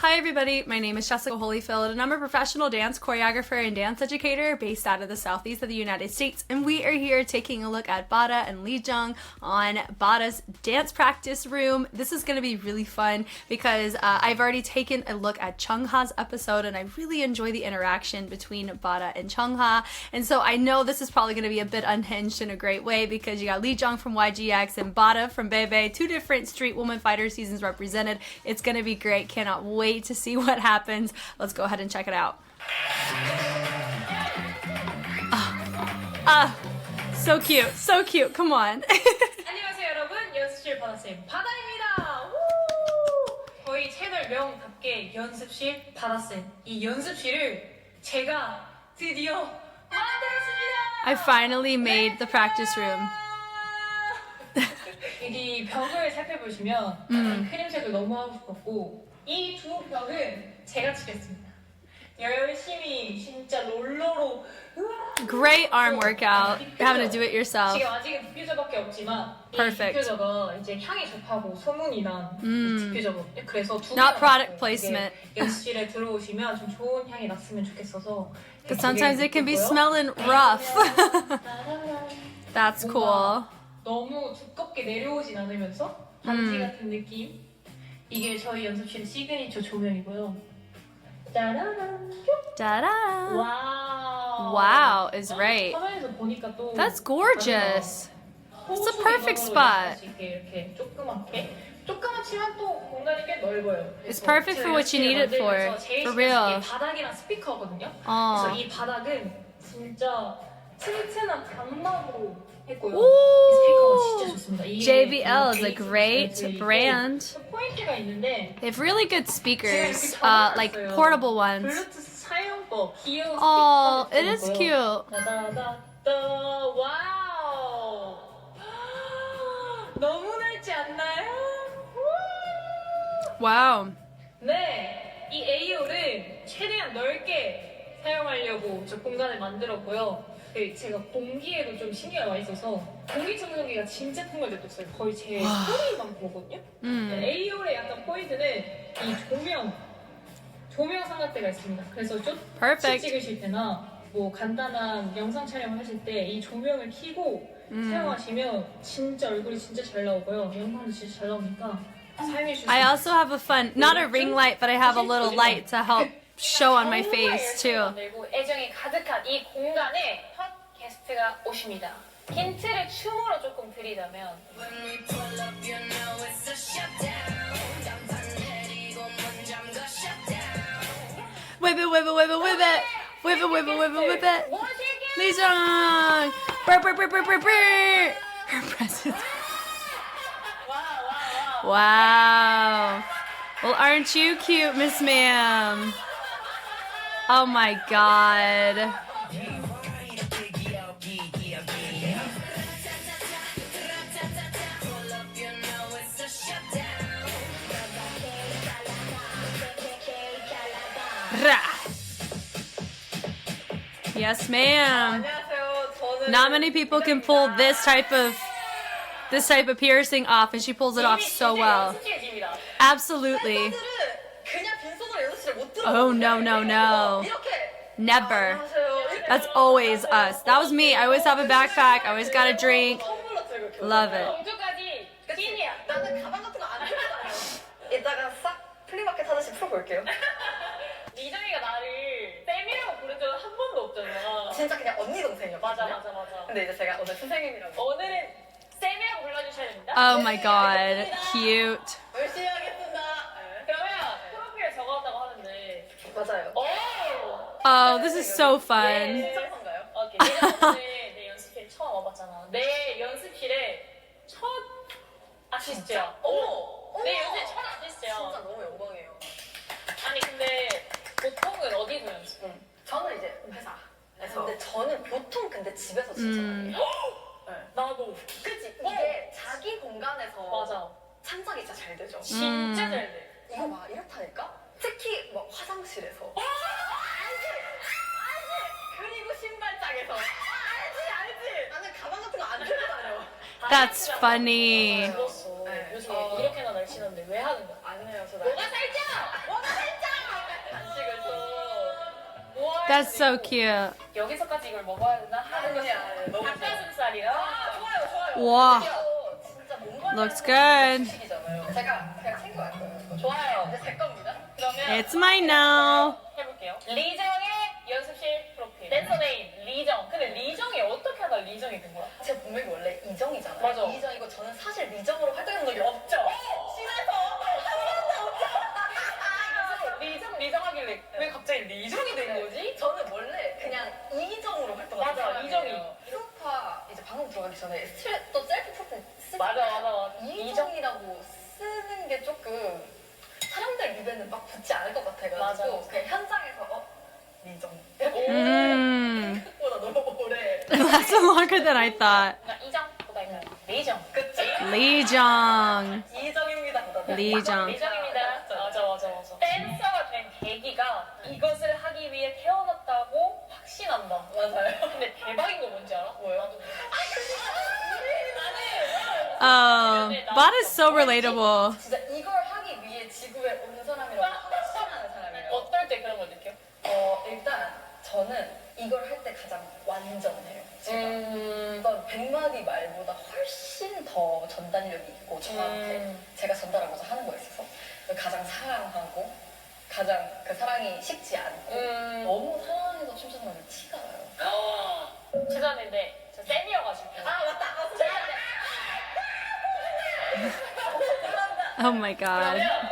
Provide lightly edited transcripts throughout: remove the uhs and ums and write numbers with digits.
Hi everybody, my name is Jessica Holyfield and I'm a professional dance choreographer and dance educator based out of the southeast of the United States, and we are here taking a look at Bada and LEEJUNG on Bada's dance practice room. This is going to be really fun because I've already taken a look at Chungha's episode and I really enjoy the interaction between Bada and Chungha, and so I know this is probably going to be a bit unhinged in a great way because you got LEEJUNG from YGX and Bada from Bebe, two different Street Woman Fighter seasons represented. It's going to be great, cannot wait to see what happens. Let's go ahead and check it out. So cute, so cute. Come on. 안녕하세요 여러분, 연습실 바다쌤 바다입니다. 저희 채널 명답게 연습실 바다쌤, 이 연습실을 제가 드디어 만들었습니다. I finally made the practice room. 여기 벽을 살펴보시면 크림색을 너무 하고 싶었고 이 두 벽은 제가 칠했습니다. 열심히 진짜 롤러로 Great arm workout. You're having to do it yourself. 지금 아직은 디퓨저밖에 없지만 Perfect. 이 디퓨저가 이제 향이 좋다고 소문이 난 디퓨저거든요. 그래서 두 Not 개가 product 났어요. placement. 이게 연습실에 들어오시면 좀 좋은 향이 났으면 좋겠어서. Because sometimes it can be smelling rough. That's cool. 너무 두껍게 내려오진 않으면서 반지 같은 느낌. 이게 저희 연습실 시그니처 조명이고요. 짜라란. Ta-da! 와우. Wow is right. 화면에서 보니까 또. That's gorgeous. It's a perfect spot. 이렇게 조그맣지만 또 공간이 꽤 넓어요. It's perfect for what you need it for. For real. 바닥이랑 스피커거든요. 어. 그래서 이 바닥은 진짜 튼튼한 강막으로 했고요. Ooh. 이 스피커가 진짜 좋습니다. 이게 JBL is a 베이스 great 베이스이고 brand. 포인트가 있는데 They have really good speakers, 제가 이렇게 like 적어놨어요. portable ones. 블루투스 사용법, 귀여운 Oh, 스피커도 it is 있고요. cute. 따다다다, 와우. 너무 넓지 않나요? Wow. 네, 이 AO를 최대한 넓게 사용하려고 저 공간을 만들었고요. 제가 공기에도 좀 신경을 많이 써서 공기 청정기가 진짜 큰 걸 냅뒀어요. 거의 제 소리만 보거든요. AO의 약간 포인트는 이 조명 삼각대가 있습니다. 그래서 쇼츠 Perfect. 찍으실 때나 뭐 간단한 영상 촬영을 하실 때 이 조명을 켜고 사용하시면 진짜 얼굴이 진짜 잘 나오고요. 영상도 진짜 잘 나오니까 사용해주세요. I also have a fun, not a ring light, but I have a little light to help show on my face too. 그리고 애정이 가득한 이 공간에 첫 게스트가 오십니다. 힌트를 춤으로 조금 드리자면 Whip it, whip it, whip it, whip it. Whip it, whip it, whip it, whip it. LEEJUNG! Brr, brr, brr, brr, brr, brr. Her presence. Wow. Well, aren't you cute, Miss Ma'am? Oh my God. Yes, ma'am. Not many people can pull this type of piercing off, and she pulls it off so well. Absolutely. Oh no, no, no. Never. That's always us. That was me. I always have a backpack. I always got a drink. Love it. 나는 가방 같은 거 안 들고 다녀요. 이따가 싹 플리마켓 하나씩 풀어볼게요. 리정이가 나를 쌤이라고 부른 적은 한 번도 없잖아. 진짜 그냥 언니 동생이었거든요. 맞아. 근데 이제 제가 오늘 선생님이라고. 오늘은 쌤이라고 불러주셔야 됩니다. Oh my God. Cute. 열심히 하겠습니다. 그러면 프로필에 적어왔다고 하는데. 맞아요. Oh, this is so fun. 진짜인가요? 오케이. 내가 오늘 내 연습실 처음 와봤잖아. 내 연습실에 첫 아시스트야. 어머. 내 연습실 첫 아시스트야. 진짜 너무 영광이에요. 아니 근데 보통은 어디서 연습해? 저는 이제 회사에서. 근데 저는 보통 근데 집에서 진짜 많이 해요. 네. 나도. 그치? 이게 자기 공간에서 맞아. 창작이 진짜 잘 되죠. 진짜 잘 돼. 이거 봐, 이렇다니까? 특히 뭐 화장실에서. 그리고 신발장에서. 알지? 나는 가방 같은 거 안 들고 다녀. That's funny. 요즘에 이렇게나 날씬한데 왜 하는 거야? 안 해요, 저 뭐가 살쪄? 뭐가 살쪄? That's so cute. 여기서까지 이걸 먹어야 되나 하는 것이 너무 닭가슴살이요. 좋아요. 와. 진짜 뭔가 Looks good. 주식이잖아요. 제가 그냥 챙겨갈 거예요. 좋아요. 이제 제 겁니다. 그러면 It's mine now. 해볼게요. 리정의 연습실 프로필. 댄서 네임 리정. 근데 리정이 어떻게 하다 리정이 된 거야? 제 본명이 원래 이정이잖아요. 맞아. 이정이고 저는 사실 리정으로 활동한 적이 없죠. 시간에서 한 번도 없죠. 리정 하길래 왜 갑자기 리정이 된 거지? 저는 원래 그냥 이정으로 활동한 맞아, 이정이. 프로파 이제 방송 들어가기 전에 또 셀프 프로필 쓰고 맞아. 이정이라고 쓰는 게 조금 사람들 입에는 막 붙지 않을 것 같아가지고 맞아. 그냥 현장에서 리정 이렇게 생각보다 너무 오래 That's longer than I thought. 그러니까 이정보다 약간 리정. 그치? Leejung. 이정입니다 보다 리정. 리정입니다. 맞아. 댄서가 된 계기가 이것을 하기 위해 태어났다고 확신한다. 맞아요. 근데 대박인 거 뭔지 알아? 뭐요? Bada's so relatable. 진짜 이걸 하기 위해 지구에 온 사람이라고 확신하는 사람이에요. 어떨 때 그런 걸 느껴? 일단 저는 이걸 할 때 가장 완전해요. 제가 어떤 100마디 말보다 훨씬 더 전달력이 있고 저한테 제가 전달하고자 하는 거에 있어서 가장 사랑하고 가장 그 사랑이 식지 않고 너무 사랑해서 춤추는 건 티가 나요. 죄송한데 저 쌤이어가지고. 아 맞다. Oh my god. 그러면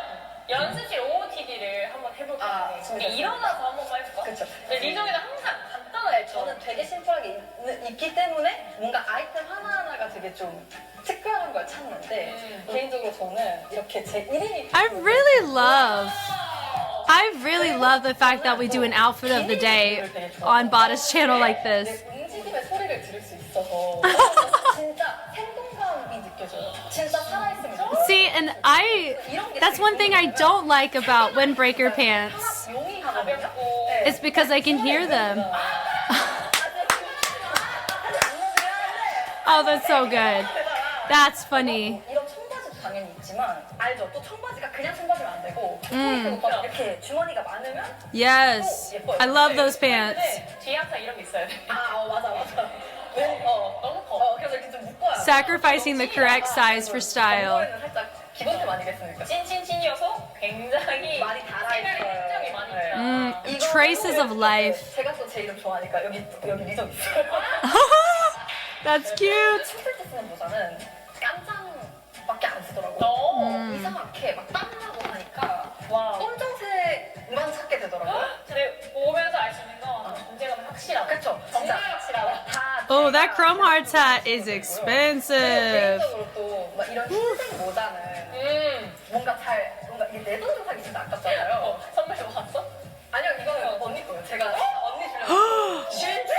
연습실 OOTD를 한번 해볼게요. 우리 일어나서 한 번만 해볼까? 그쵸. 근데 리정이는 항상 간단하게 저는 되게 심플하게 있기 때문에 뭔가 아이템 하나하나가 되게 좀 특별한 걸 찾는데 개인적으로 저는 이렇게 제 1인이 I really love the fact that we do an outfit of the day on Bada's channel like this. 내 움직임의 소리를 들을 수 있어서 진짜 생동감이 느껴져요. 진짜 살아있습니다. See, and that's one thing I don't like about windbreaker pants. 용이 하거든요. It's because I can hear them. Oh, that's so good. That's funny. 이런 청바지도 당연히 있지만 알죠? 또 청바지가 그냥 청바지면 안 되고 오빠가 이렇게 주머니가 많으면 Yes. I love those pants. 뒤에 항상 이런 게 있어야 돼. 맞아. 너무 커. 그래서 이렇게 좀 묶어야 돼. Sacrificing the correct size for style. 정보에는 살짝 기본템 아니겠습니까? 찐이어서 굉장히 많이 달아있어요. 특정이 많이 있죠. Traces of life. 제가 또 제 이름 좋아하니까 여기 리정 있어요. That's cute. 춤출 때 쓰는 모자는 깜장밖에 안 쓰더라고요. 이상하게 막 땀나고 하니까 검정색만 찾게 되더라고요. 근데 보면서 알 수 있는 건 존재감이 확실하다. 그쵸? 진짜. 정말 확실하다. Oh, that chrome hearts hat is expensive. 개인적으로 또 막 이런 흰색 모자는 뭔가 이게 내 돈 주고 사기 진짜 아깝잖아요. 선물 받았어? 아니요, 이거는 언니 거예요. 제가 언니 주려고. 진짜?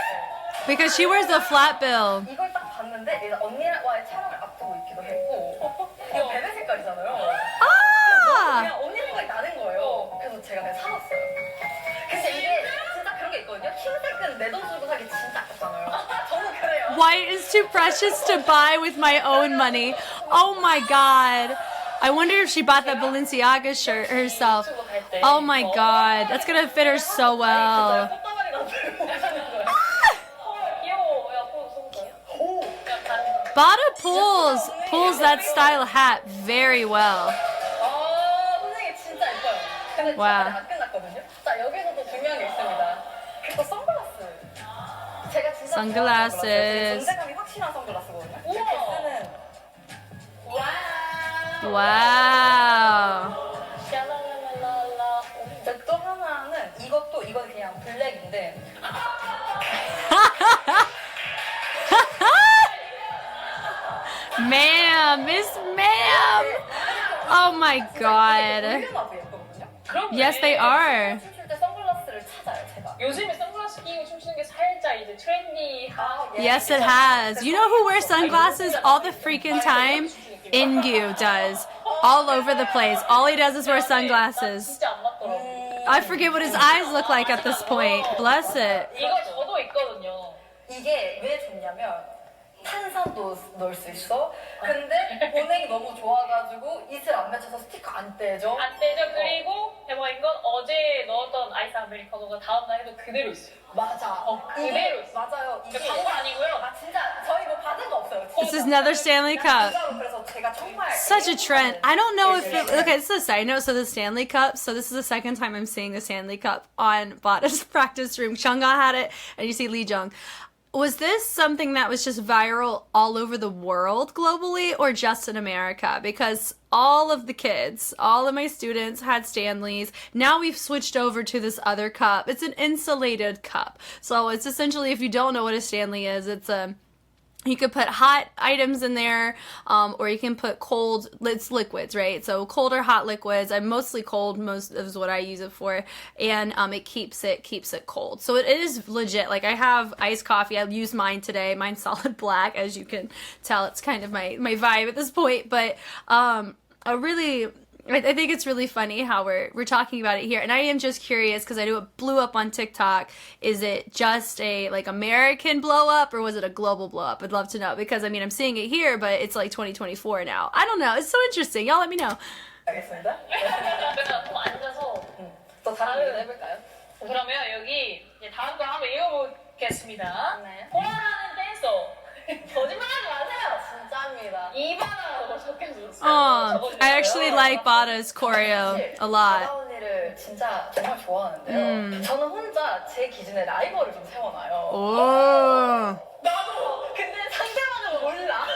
Because she wears a flat bill. 이걸 딱 봤는데 얘가 언니와의 촬영을 앞두고 있기도 했고 이거 베베 색깔이잖아요. Ah! 그냥 언니 생각이 나는 거예요. 그래서 제가 그냥 사놨어요. 근데 이게 진짜 그런 게 있거든요. 흰색은 내 돈 주고 사기 진짜 아깝잖아요. 저는 그래요. White is too precious to buy with my own money. Oh my god. I wonder if she bought that Balenciaga shirt herself. Oh my god. That's gonna fit her so well. 꽃다발이라도 들고 오시는 거예요. 귀여워. 야, 보고 Bada pulls that style hat very well. 선생님 진짜 예뻐요. 근데 와. 아직 안 끝났거든요. 자, 여기서도 중요한 게 있습니다. 그리고 선글라스. 제가 진짜 Sunglasses. 좋아하는 존재감이 확실한 선글라스거든요. 이렇게 쓰는. Wow. 샤라라라라. 근데 또 하나는 이건 그냥 블랙인데 Ma'am, Miss Ma'am. Oh my god. 올려놔도 예쁘거든요. 그럼 Yes, they are. 춤출 때 선글라스를 찾아요, 제가. 요즘에 선글라스 끼고 춤추는 게 살짝 이제 트렌디하고. Yes, it has. You know who wears sunglasses all the freaking time? Ingyu does. All over the place. All he does is wear sunglasses. 진짜 안 맞더라고. I forget what his eyes look like at this point. Bless it. 이거 저도 있거든요. 이게 왜 좋냐면 탄산도 넣을 수 있어. 근데 보냉이 너무 좋아가지고 이슬 안 맺혀서 스티커 안 떼죠. 안 떼죠. 그리고 대박인 건 어제 넣었던 아이스 아메리카노가 다음날 해도 그대로 있어요. 맞아. 그대로 있어요. 맞아요. 이게 광고 아니고요. 아 진짜 저희 뭐 받은 거 없어요. This is another Stanley Cup. 진짜로 그래서 제가 정말 Such a trend. I don't know if okay, this is a side note. So the Stanley Cup. So this is the second time I'm seeing the Stanley Cup on Bada's practice room. Chunga had it, and you see LEEJUNG. Was this something that was just viral all over the world globally, or just in America? Because all of the kids, all of my students had Stanleys. Now we've switched over to this other cup. It's an insulated cup. So it's essentially, if you don't know what a Stanley is, it's a you could put hot items in there, or you can put cold, it's liquids, right? So cold or hot liquids. I'm mostly cold, most is what I use it for. And it keeps it cold. So it is legit. Like I have iced coffee. I used mine today. Mine's solid black, as you can tell. It's kind of my vibe at this point. But I think it's really funny how we're talking about it here, and I am just curious because I knew it blew up on TikTok. Is it just a like American blow up, or was it a global blow up? I'd love to know because I mean I'm seeing it here, but it's like 2024 now. I don't know. It's so interesting. Y'all let me know. 알겠습니다. 그러면 앉아서 또 다른 얘기 해볼까요? 그러면 여기 이제 다음 거 한번 읽어보겠습니다. 네. 보라는 댄서 거짓말하지 마세요. 진짜입니다. 이바라고 적혀줬어요. Oh, I actually like Bada's choreo a lot. 바다 언니를 진짜 정말 좋아하는데요. 저는 혼자 제 기준에 라이벌을 좀 세워놔요. Oh. 나도. 근데 상대방은 몰라.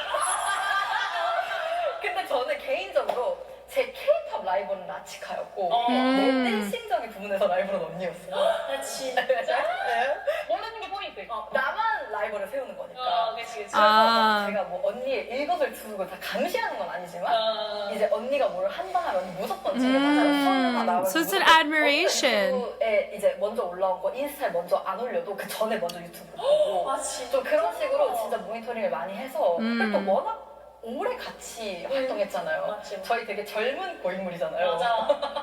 근데 저는 개인적으로 제 K-pop 라이벌은 라치카였고 내 댄싱적인 부분에서 라이벌은 언니였어요. 나 진짜? 네. 모르는 게 포인트. 나만 라이벌을 세우는 거니까. 그치. 그래서 아. 제가 뭐 언니의 일거수일투족을 다 감시하는 건 아니지만 이제 언니가 뭘 한다 하면 무조건 제가 수업만 나오면 So it's an admiration. 유튜브에 이제 먼저 올라온 거 인스타에 먼저 안 올려도 그 전에 먼저 유튜브를 보고 좀 그런 식으로 진짜 모니터링을 많이 해서 그리고 또 워낙 오래 같이 활동했잖아요. 맞지. 저희 되게 젊은 고인물이잖아요. 맞아.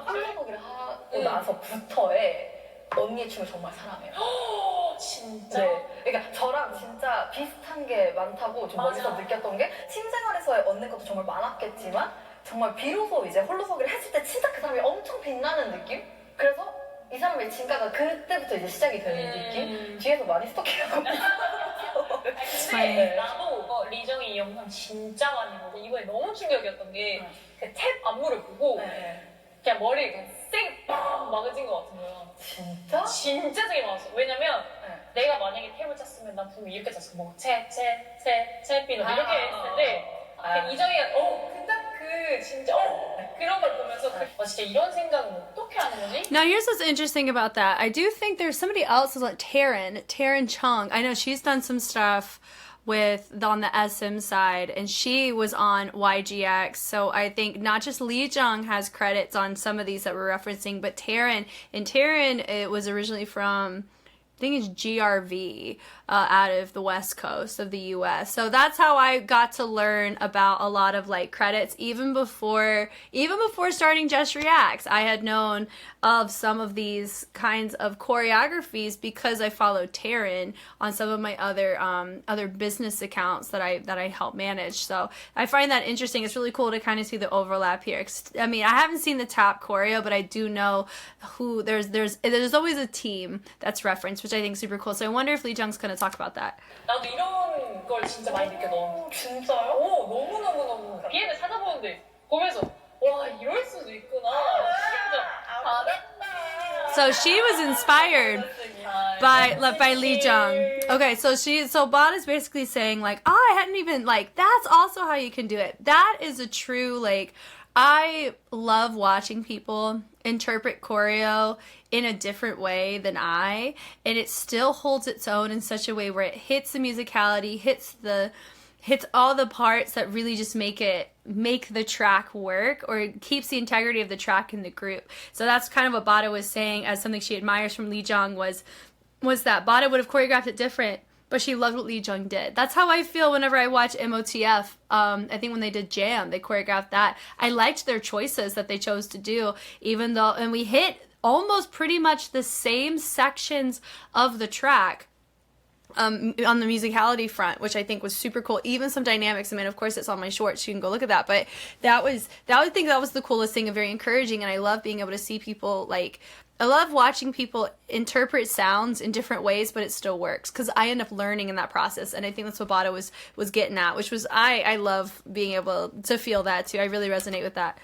홀로서기를 하고 나서부터의 언니의 춤을 정말 사랑해요. 진짜? 네. 그러니까 저랑 진짜 비슷한 게 많다고 좀 맞아. 멀리서 느꼈던 게 팀생활에서의 얻는 것도 정말 많았겠지만 정말 비로소 이제 홀로서기를 했을 때 진짜 그 사람이 엄청 빛나는 느낌? 그래서 이 사람의 진가가 그때부터 이제 시작이 되는 느낌? 뒤에서 많이 스토킹하고 근데 나도 리정이 이 영상 진짜 많이 보고 이번에 너무 충격이었던 게 그 탭 안무를 보고 그냥 머리에 그냥 세게 빵 막아진 것 같은 거야. 진짜? 진짜 세게 막았어. 왜냐면 내가 만약에 탭을 찼으면 난 분명히 이렇게 찼어. 뭐 채비는 이렇게 했을 텐데 이정이가 근데 그 진짜 그런 걸 보면서 진짜 이런 생각은 어떻게 하는 거지? Now here's what's interesting about that. I do think there's somebody else is like Taran Chong. I know she's done some stuff on the SM side, and she was on YGX. So I think not just LEEJUNG has credits on some of these that we're referencing, but Taran it was originally from I think it's GRV out of the West Coast of the US. So that's how I got to learn about a lot of like credits even before starting Just Reacts. I had known of some of these kinds of choreographies because I followed Taran on some of my other business accounts that I help manage. So I find that interesting. It's really cool to kind of see the overlap here. I mean, I haven't seen the top choreo, but I do know who there's always a team that's referenced, which I think is super cool. So I wonder if LEEJUNG's going to talk about that. 나도 이런 걸 진짜 많이 느껴. 진짜요? 너무 BM을 찾아보는데 보면서 와 이럴 수도 있구나. So she was inspired by LEEJUNG. Okay, so Bada's basically saying like, I hadn't even like that's also how you can do it. That is a true like I love watching people interpret choreo in a different way than and it still holds its own in such a way where it hits the musicality, hits all the parts that really just make the track work, or it keeps the integrity of the track in the group. So that's kind of what Bada was saying as something she admires from LEEJUNG was that Bada would have choreographed it different, but she loved what LEEJUNG did. That's how I feel whenever I watch MOTF. I think when they did Jam, they choreographed that. I liked their choices that they chose to do, and we hit almost pretty much the same sections of the track, on the musicality front, which I think was super cool. Even some dynamics. I mean, of course, it's on my shorts. You can go look at that. But I think that was the coolest thing and very encouraging. And I love being able to see people I love watching people interpret sounds in different ways, but it still works because I end up learning in that process. And I think that's what Bada was getting at, which was I love being able to feel that too. I really resonate with that.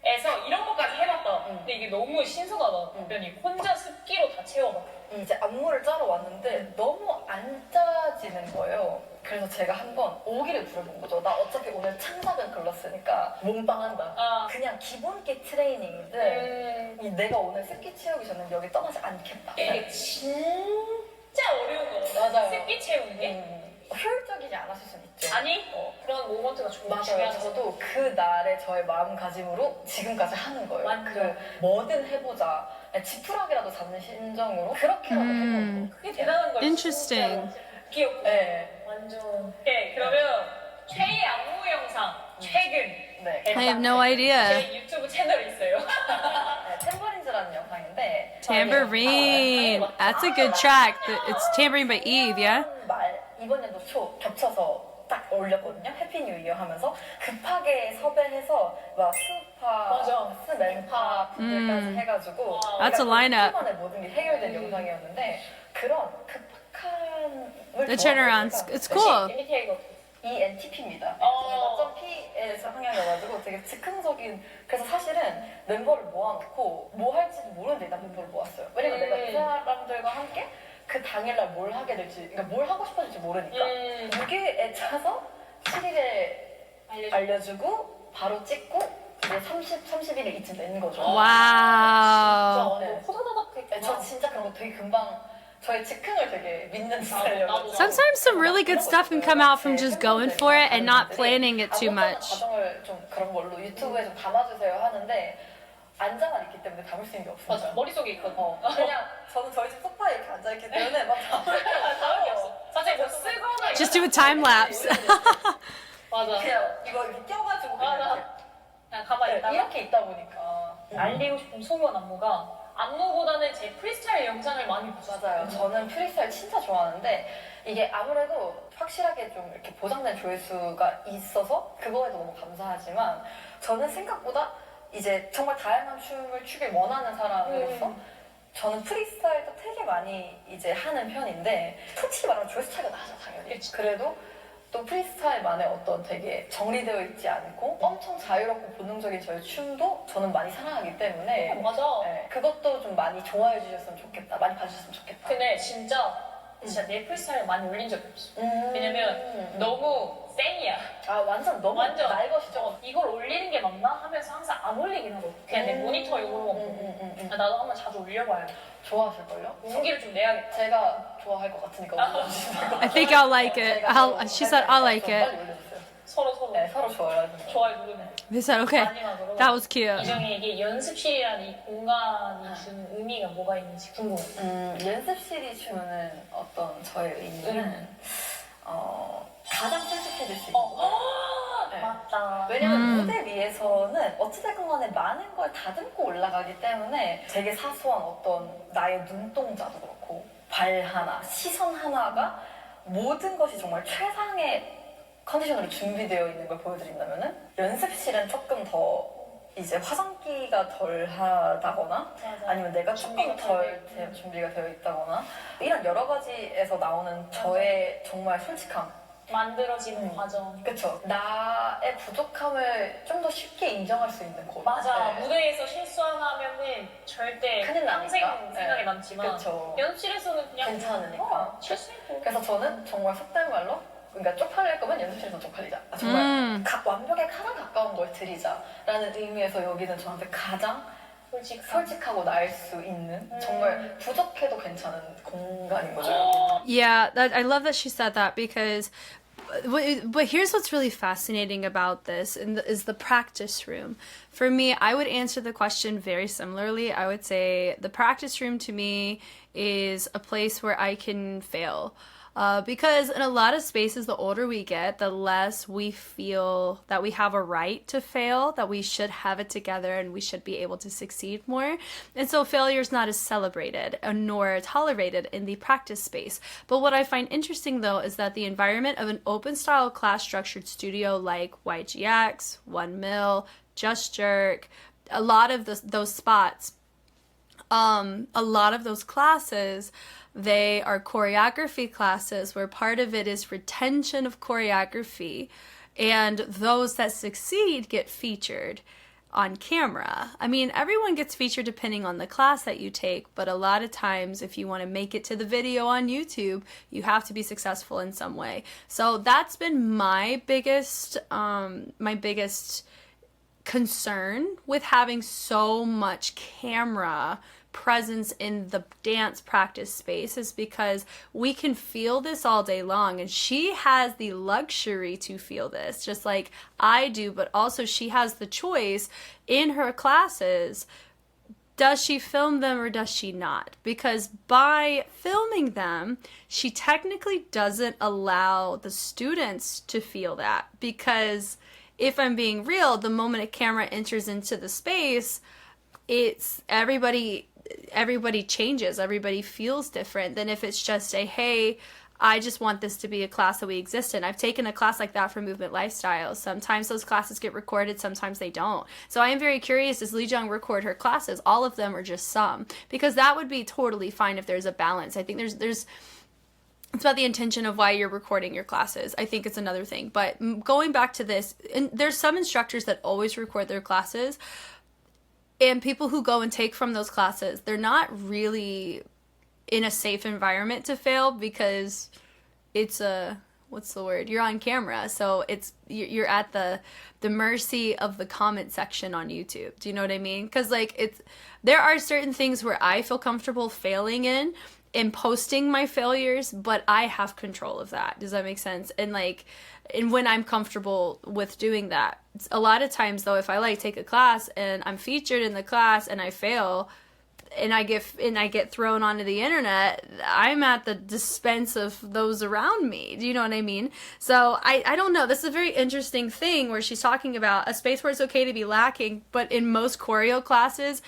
에서 이런 것까지 해봤다. 근데 이게 너무 신선하다. 답변이 혼자 습기로 다 채워봐. 이제 안무를 짜러 왔는데 너무 안 짜지는 거예요. 그래서 제가 한번 오기를 부려본 거죠. 나 어차피 오늘 창작은 글렀으니까 몸빵한다. 그냥 기본기 트레이닝인데 내가 오늘 습기 채우기 전에 여기 떠나지 않겠다. 이게 진짜 어려운 거거든. 맞아요. 습기 채우는 게. 효율적이지 않았을 수는 있죠. 아니 그런 모먼트가 맞아요. 중요하죠. 저도 그 날의 저의 마음가짐으로 지금까지 하는 거예요. 완전. 뭐든 해보자. 지푸라기라도 잡는 심정으로 그렇게라도 해보고. 그게 대단한 거예요. Interesting. 귀엽고. 네. 완전. 오케이 그러면 최애 안무 영상 최근. 네. I have no idea. 제 유튜브 채널이 있어요. 네, 탬버린즈라는 영상인데 Tambourine. That's a good track. It's Tambourine by Eve, yeah? 이번 연도 초 겹쳐서 딱 올렸거든요. 해피 뉴 이어 하면서 급하게 섭외해서 막 수파, 스멜파 분들까지 해가지고 That's a lineup. 만에 모든 게 해결된 영상이었는데 그런 급한 The turnarounds. It's cool. ENTP입니다. 어떤 P에서 방향이어가지고 되게 즉흥적인. 그래서 사실은 멤버를 모아놓고 뭐 할지도 모르는데 일단 멤버를 모았어요. 왜냐면 내가 이 사람들과 함께 그 당일날 뭘 하게 될지, 그러니까 뭘 하고 싶어질지 모르니까 무게에 차서 7일에 알려주고 바로 찍고 이제 30일 이쯤 된 거죠. Wow. 네. 호다다닥 저 진짜 그런 거 되게 금방 저의 즉흥을 되게 믿는 스타일이어서 Sometimes some really good stuff can come out from just going for it and not planning it too much. 과정을 좀 그런 걸로 유튜브에 좀 담아주세요 하는데 앉아만 있기 때문에 담을 수 있는 게 없어요. 맞아 머릿속에 있거든. 그냥 저는 저희 집 소파에 이렇게 앉아있기 때문에 막 담을 게 없어. 사실 뭐 쓰거나 Just do a time lapse. 맞아. 그냥 이거 이렇게 껴가지고 그냥 이렇게 그냥 가만히 있다가 이렇게 있다 보니까 알리고 싶은 소원 안무가 안무보다는 제 프리스타일 영상을 많이 봤어요. 맞아요. 저는 프리스타일 진짜 좋아하는데 이게 아무래도 확실하게 좀 이렇게 보장된 조회수가 있어서 그거에도 너무 감사하지만 저는 생각보다 이제 정말 다양한 춤을 추길 원하는 사람으로서 저는 프리스타일도 되게 많이 이제 하는 편인데 솔직히 말하면 조회수 차이가 나죠 당연히. 그치. 그래도 또 프리스타일만의 어떤 되게 정리되어 있지 않고 엄청 자유롭고 본능적인 저의 춤도 저는 많이 사랑하기 때문에 맞아. 네, 그것도 좀 많이 좋아해 주셨으면 좋겠다. 많이 봐주셨으면 좋겠다. 근데 진짜 내 프리스타일 많이 올린 적이 없어. 왜냐면 너무 쌩이야. 아 완전 너무 완전 나의 것이죠. 이걸 올리는 게 맞나 하면서 항상 안 올리긴 하거든. 그냥 내 모니터용으로 나도 한번 자주 올려봐요. 좋아하실걸요? 용기를 좀 내야겠다. 제가 좋아할 것 같으니까 올려주시는 거. I think I'll like it. She said I'll like it. 빨리 올려주세요. 서로 네, 서로 좋아요. 좋아요 누르면. They said okay. 마지막으로 That was cute. 이정희에게 연습실이라는 이 공간이 주는 의미가 뭐가 있는지 궁금해. 연습실이 주는 어떤 저의 의미는 가장 솔직해질 수 있는 거. 네. 맞다. 왜냐면 무대 위에서는 어찌됐건 간에 많은 걸 다듬고 올라가기 때문에 되게 사소한 어떤 나의 눈동자도 그렇고 발 하나, 시선 하나가 모든 것이 정말 최상의 컨디션으로 준비되어 있는 걸 보여드린다면은 연습실은 조금 더 이제 화장기가 덜 하다거나 아니면 내가 조금 덜 준비가 되어 있다거나 이런 여러 가지에서 나오는 저의 정말 솔직함 만들어지는 과정. 그쵸. 나의 부족함을 좀 더 쉽게 인정할 수 있는 곳. 맞아. 네. 무대에서 실수 하나 하면은 절대 큰일 평생 나니까. 생각이 네. 남지만 그쵸. 연습실에서는 그냥 괜찮으니까. 실수했고. 그래서 저는 정말 속된 말로 그러니까 쪽팔릴 거면 연습실에서 쪽팔리자. 정말 완벽에 가장 가까운 걸 드리자라는 의미에서 여기는 저한테 가장 솔직하고 나을 수 있는 정말 부족해도 괜찮은 공간인 거죠. Yeah, I love that she said that because but here's what's really fascinating about this is the practice room. For me, I would answer the question very similarly. I would say the practice room to me is a place where I can fail. Because in a lot of spaces, the older we get, the less we feel that we have a right to fail, that we should have it together and we should be able to succeed more. And so failure is not as celebrated nor tolerated in the practice space. But what I find interesting though is that the environment of an open style class structured studio like YGX, 1mil, Just Jerk, a lot of those spots, a lot of those classes, they are choreography classes where part of it is retention of choreography, and those that succeed get featured on camera. I mean, everyone gets featured depending on the class that you take, but a lot of times if you want to make it to the video on YouTube, you have to be successful in some way. So that's been my biggest concern with having so much camera presence in the dance practice space, is because we can feel this all day long, and she has the luxury to feel this just like I do, but also she has the choice in her classes. Does she film them or does she not? Because by filming them, she technically doesn't allow the students to feel that, because if I'm being real, the moment a camera enters into the space, it's everybody changes, everybody feels different than if it's just a, hey, I just want this to be a class that we exist in. I've taken a class like that for Movement Lifestyle. Sometimes those classes get recorded, sometimes they don't. So I am very curious, does LEEJUNG record her classes, all of them or just some? Because that would be totally fine if there's a balance. I think there's it's about the intention of why you're recording your classes. I think it's another thing. But going back to this, and there's some instructors that always record their classes, and people who go and take from those classes, they're not really in a safe environment to fail, because it's what's the word? You're on camera. So you're at the mercy of the comment section on YouTube. Do you know what I mean? Because there are certain things where I feel comfortable failing in posting my failures, but I have control of that. Does that make sense? And when I'm comfortable with doing that. A lot of times though, if I take a class and I'm featured in the class and I fail and I get thrown onto the internet, I'm at the dispense of those around me. Do you know what I mean? So I don't know. This is a very interesting thing where she's talking about a space where it's okay to be lacking, but in most choreo classes,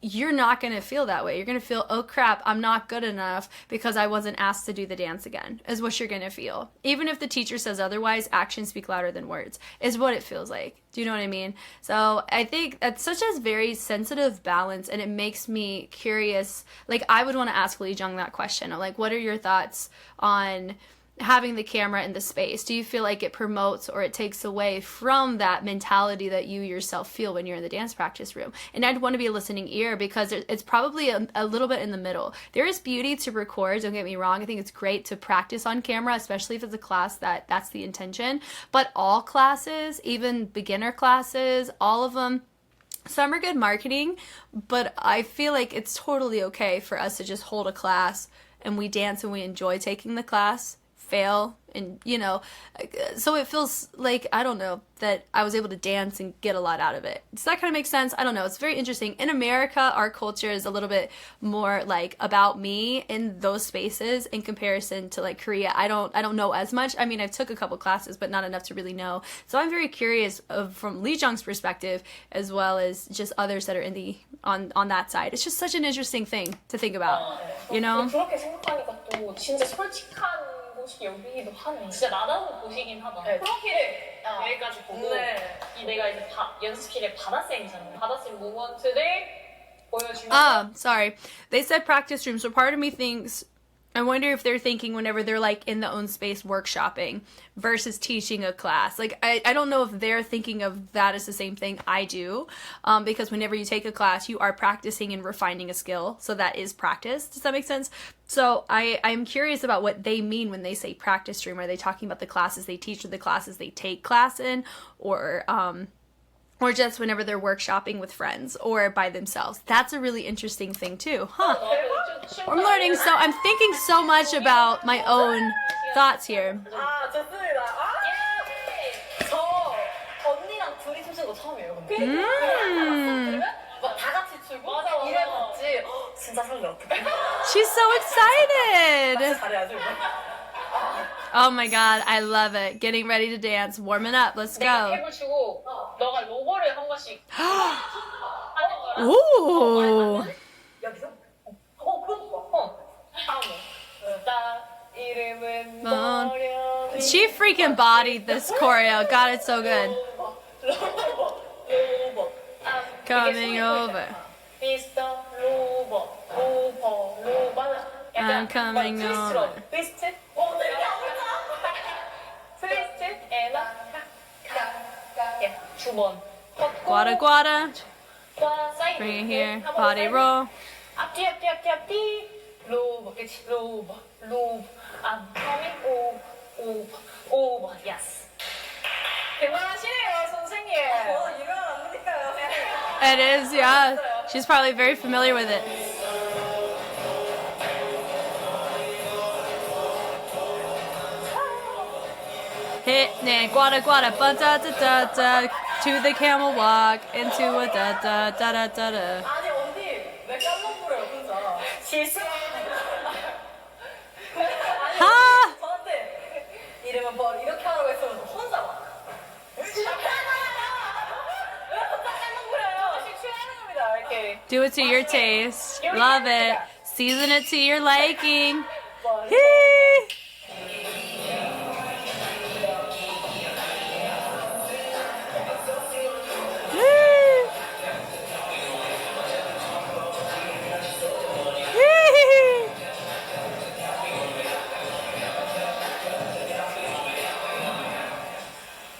you're not going to feel that way. You're going to feel, oh crap, I'm not good enough because I wasn't asked to do the dance again, is what you're going to feel. Even if the teacher says otherwise, actions speak louder than words, is what it feels like. Do you know what I mean? So I think that's such a very sensitive balance, and it makes me curious. I would want to ask LEEJUNG that question of what are your thoughts on having the camera in the space? Do you feel like it promotes or it takes away from that mentality that you yourself feel when you're in the dance practice room? And I'd want to be a listening ear, because it's probably a little bit in the middle. There is beauty to record, don't get me wrong. I think it's great to practice on camera, especially if it's a class that's the intention. But all classes, even beginner classes, all of them, some are good marketing, but I feel like it's totally okay for us to just hold a class and we dance and we enjoy taking the class, fail, and so it feels like, I don't know, that I was able to dance and get a lot out of it. Does that kind of make sense? I don't know. It's very interesting. In America, our culture is a little bit more about me in those spaces in comparison to Korea. I don't know as much. I mean, I've took a couple classes, but not enough to really know. So I'm very curious from LEEJUNG's perspective, as well as just others that are on that side. It's just such an interesting thing to think about, 그렇게 생각하니까 또 진짜 솔직한 곳이 여기기도 하네. 진짜 나다운 곳이긴 하다. 프로필을 여기까지 보고 내가 이제 연습실에 바다쌤이잖아요. 바다쌤 모먼트를 보여주면서. Sorry. They said practice room, so part of me thinks, I wonder if they're thinking whenever they're in the own space workshopping versus teaching a class. I don't know if they're thinking of that as the same thing I do, because whenever you take a class, you are practicing and refining a skill. So that is practice. Does that make sense? So I'm curious about what they mean when they say practice room. Are they talking about the classes they teach or the classes they take class in, or just whenever they're workshopping with friends or by themselves? That's a really interesting thing too, huh? I'm learning, so I'm thinking so much about my own thoughts here. 좋습니다. 저 언니랑 둘이 춤춘 거 처음이에요. 근데 다 같이 추고 이래봤지. 진짜 설레 어떡해. She's so excited. 잘해야지 우리. Oh my god, I love it. Getting ready to dance, warming up. Let's 내가 go. 탭을 주고 너가 로고를 한 번씩 하는 거랑 Ooh. 여기서? 다음에 나 이름은 넌- 뭐려 She freaking bodied this choreo. God, it's so good. 로버. Coming over. 미스터 로버 I'm coming over. 트위스트? 트위스트 에나 두번 Guada guada. 사이드 Bring it here. 한번 Body 사이드. roll. 앞뒤 로버 그치 로버 I'm coming over yes 대단하시네요 선생님 유명한 안무니까요. It is, yeah. She's probably very familiar with it. Hit, ne, guada guada, ba da da da da. To the camel walk, into a da da da da da da. 아니 언니 왜 깜짝 놀래요 혼자. 실수 Ha! 저한테 이름은 뭐 이렇게 하라고 했으면 혼자 막. 왜 혼자 깜짝 놀래요? 조금씩 취하는 겁니다 이렇게 Do it to your taste. Love it. Season it to your liking. 뭐, Hee!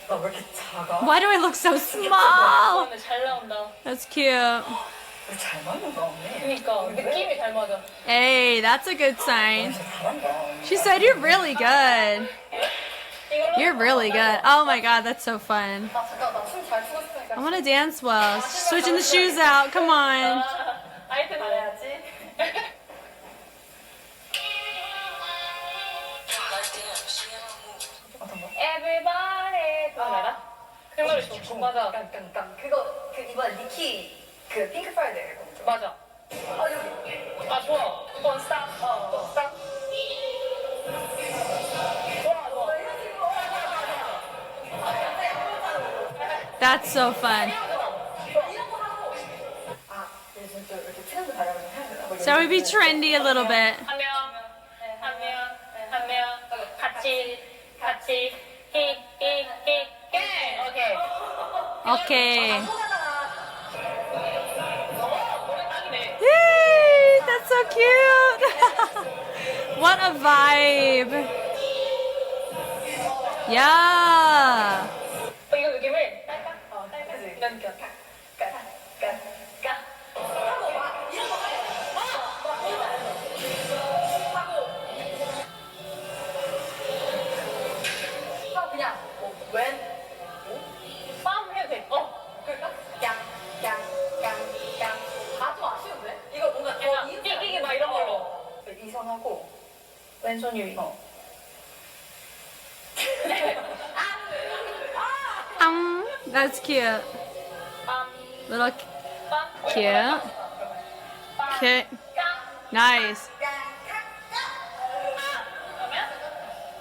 나 왜 이렇게 작아? Why do I look so small? 근데 잘 나온다 That's cute. 우리 잘 맞는다 언니. 그러니까 느낌이 잘 맞아 Hey, that's a good sign. 진짜 잘한다. She said you're really good. You're really good. Oh my god, that's so fun. 아 잠깐 나 춤 잘 추고 싶으니까. I want to dance well. Switching the shoes out. Come on. 아이템 잘해야지. 어떤 거? Everybody 그거 알아? 그 노래 좋고 맞아 깡깡깡 그거 그 이번에 니키 그 핑크 프라이데이 앨범 죠 맞아 아 여기. 아 좋아 Don't stop Don't stop 좋아 That's so fun. 이런 거 하고. 아 요즘 좀 이렇게 트렌드 발견을 좀 해야 되나? Shall we be trendy a little bit? 한 명 같이 히히히 오케이 Okay. 노래 딱이네 Yay, that's so cute. What a vibe. Yeah. 이거 느낌을 딸깍 그지? 이런 느낌 까. 하고 막 이런 거 하고 그냥 웬 빰 해도 돼 그럴까? 깡깡깡깡 아 좀 아쉬운데? 이거 뭔가 그냥 띠기기 막 이런 걸로 이선 하고 왼손 유리 That's cute. Little 빰 cute. Okay. Nice.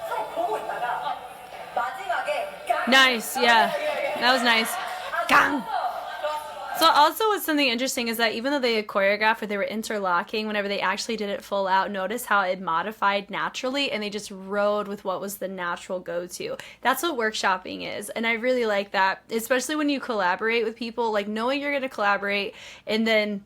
서로 보고 있다가 마지막에 깡 Nice. Yeah. That was nice. Gang. So also what's something interesting is that even though they had choreographed or they were interlocking, whenever they actually did it full out, notice how it modified naturally and they just rode with what was the natural go-to. That's what workshopping is. And I really like that, especially when you collaborate with people, like knowing you're going to collaborate and then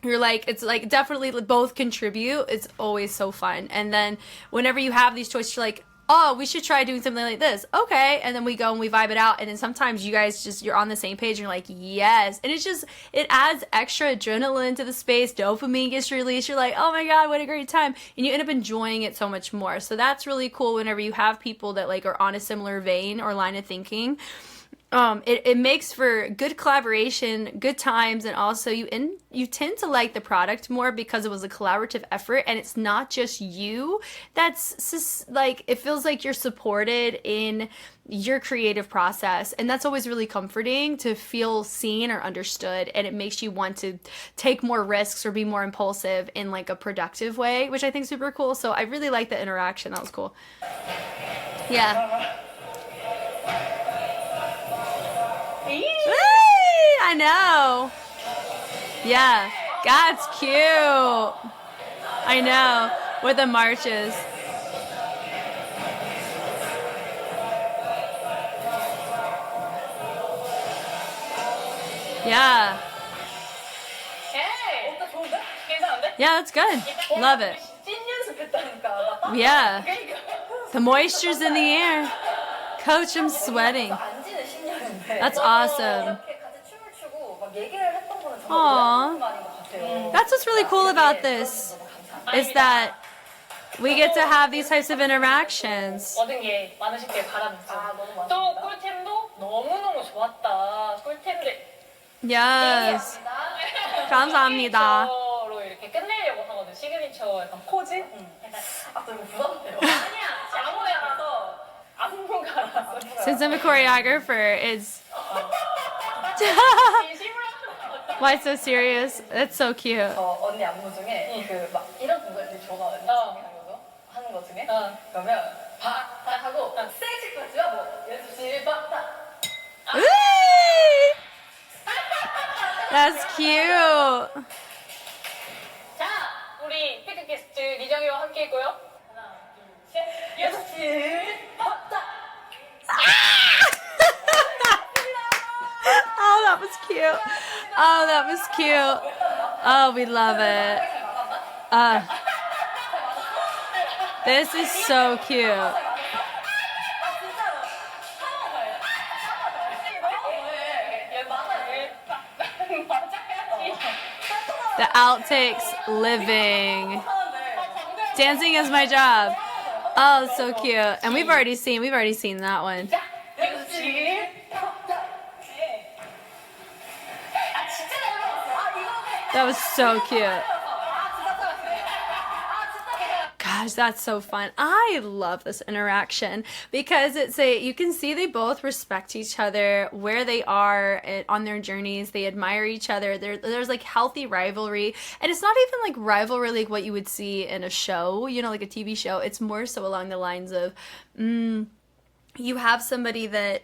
you're like, it's like definitely both contribute. It's always so fun. And then whenever you have these choices, you're like, oh, we should try doing something like this. Okay. And then we go and we vibe it out. And then sometimes you guys just, you're on the same page and you're like, yes. And it's just, it adds extra adrenaline to the space. Dopamine gets released. You're like, oh my God, what a great time. And you end up enjoying it so much more. So that's really cool whenever you have people that like are on a similar vein or line of thinking. It makes for good collaboration, good times, and also you tend to like the product more because it was a collaborative effort, and it's not just you. That's like, it feels like you're supported in your creative process, and that's always really comforting to feel seen or understood, and it makes you want to take more risks or be more impulsive in like a productive way, which I think is super cool. So I really like the interaction. That was cool. Yeah. I know. Yeah. That's cute. I know. With the marches. Yeah. Hey! 괜찮은데? Yeah, that's good. Love it. 찐 연습했다니까. Yeah. The moisture's in the air. Coach, I'm sweating. 안 지는 10년인데. That's awesome. 이렇게 같이 춤을 추고 막 얘기를 했던 거는 정말 Aw. 오랜만인 것 같아요. That's what's really cool about this, is that we get to have these types of interactions. 얻은 게 많으시길 바라면서. 또 꿀템도 너무너무 좋았다. 꿀템들. Yes. 감사합니다. 시그니처로 이렇게 끝내려고 하거든. 시그니처 약간 포즈? 아, 저 이거 부담돼요. 아니야. 아무데라도 아무가라서. Since I'm a choreographer, it's why so serious? That's so cute. 언니 안무 중에 그 막 이런 동작들이 좋아하거든요. 하는 거 중에. 그러면 바다 하고 세이직까지야 뭐 연습실 바다. That's cute. 자, 우리 피크 게스트 리정이와 함께 했고요. 하나, 둘, 셋. 연습실 바다. Oh, that was cute. Oh, that was cute. Oh, we love it. This is so cute. The outtakes living. Dancing is my job. Oh, so cute. And we've already seen that one. That was so cute. Gosh, that's so fun. I love this interaction because you can see they both respect each other, where they are on their journeys. They admire each other. There's like healthy rivalry, and it's not even like rivalry like what you would see in a show, like a TV show. It's more so along the lines of, you have somebody that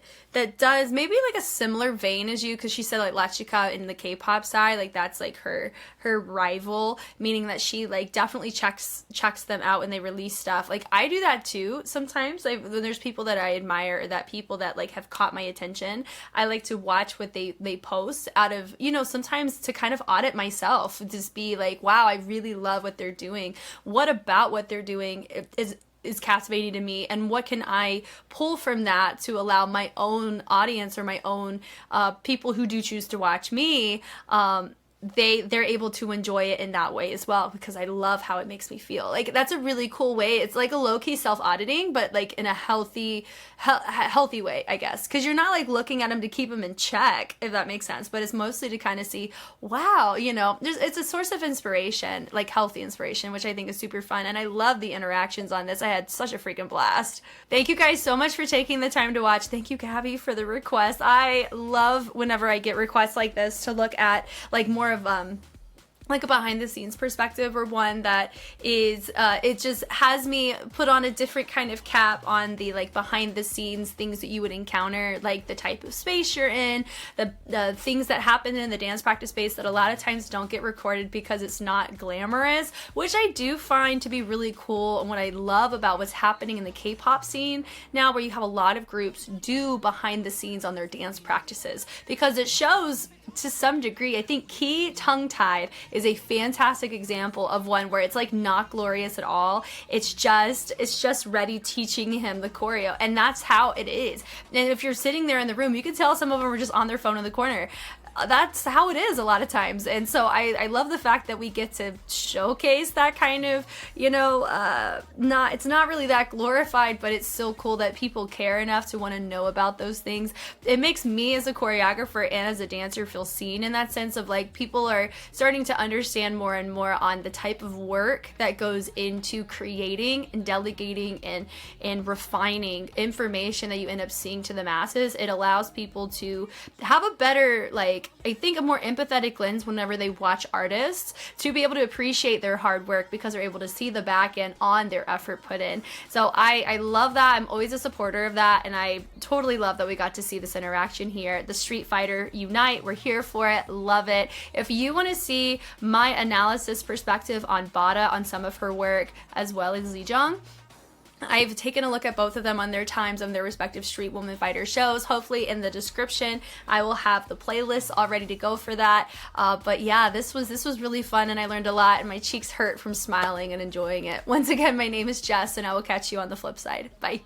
does maybe like a similar vein as you, because she said like La Chica in the K-pop side, like that's like her rival, meaning that she like definitely checks them out when they release stuff. Like I do that too sometimes. Like when there's people that I admire, or that people that like have caught my attention, I like to watch what they post out of, sometimes to kind of audit myself, just be like, wow, I really love what they're doing. What about what they're doing is captivating to me, and what can I pull from that to allow my own audience, or my own people who do choose to watch me, they're able to enjoy it in that way as well, because I love how it makes me feel. Like that's a really cool way. It's like a low-key self-auditing, but like in a healthy way, I guess, because you're not like looking at them to keep them in check, if that makes sense, but it's mostly to kind of see, wow, it's a source of inspiration, like healthy inspiration, which I think is super fun, and I love the interactions on this. I had such a freaking blast. Thank you guys so much for taking the time to watch. Thank you, Gabby, for the request. I love whenever I get requests like this to look at like more of like a behind the scenes perspective, or one that is it just has me put on a different kind of cap on the like behind the scenes things that you would encounter, like the type of space you're in, the things that happen in the dance practice space that a lot of times don't get recorded because it's not glamorous, which I do find to be really cool. And what I love about what's happening in the K-pop scene now, where you have a lot of groups do behind the scenes on their dance practices, because it shows to some degree. I think Key Tongue Tied is a fantastic example of one where it's like not glorious at all. It's just Reddy teaching him the choreo, and that's how it is. And if you're sitting there in the room, you can tell some of them are just on their phone in the corner. that's how it is a lot of times. And so I love the fact that we get to showcase that kind of, you know, it's not really that glorified, but it's so cool that people care enough to want to know about those things. It makes me as a choreographer and as a dancer feel seen in that sense of like people are starting to understand more and more on the type of work that goes into creating and delegating and refining information that you end up seeing to the masses. It allows people to have a better, like, I think a more empathetic lens whenever they watch artists, to be able to appreciate their hard work because they're able to see the back end on their effort put in. So I love that. I'm always a supporter of that, and I totally love that we got to see this interaction here. The Street Fighter Unite, we're here for it. Love it. If you want to see my analysis perspective on Bada, on some of her work, as well as LEEJUNG, I've taken a look at both of them on their times on their respective Street Woman Fighter shows. Hopefully in the description I will have the playlist all ready to go for that. But yeah, this was really fun, and I learned a lot, and my cheeks hurt from smiling and enjoying it. Once again, my name is Jess, and I will catch you on the flip side. Bye.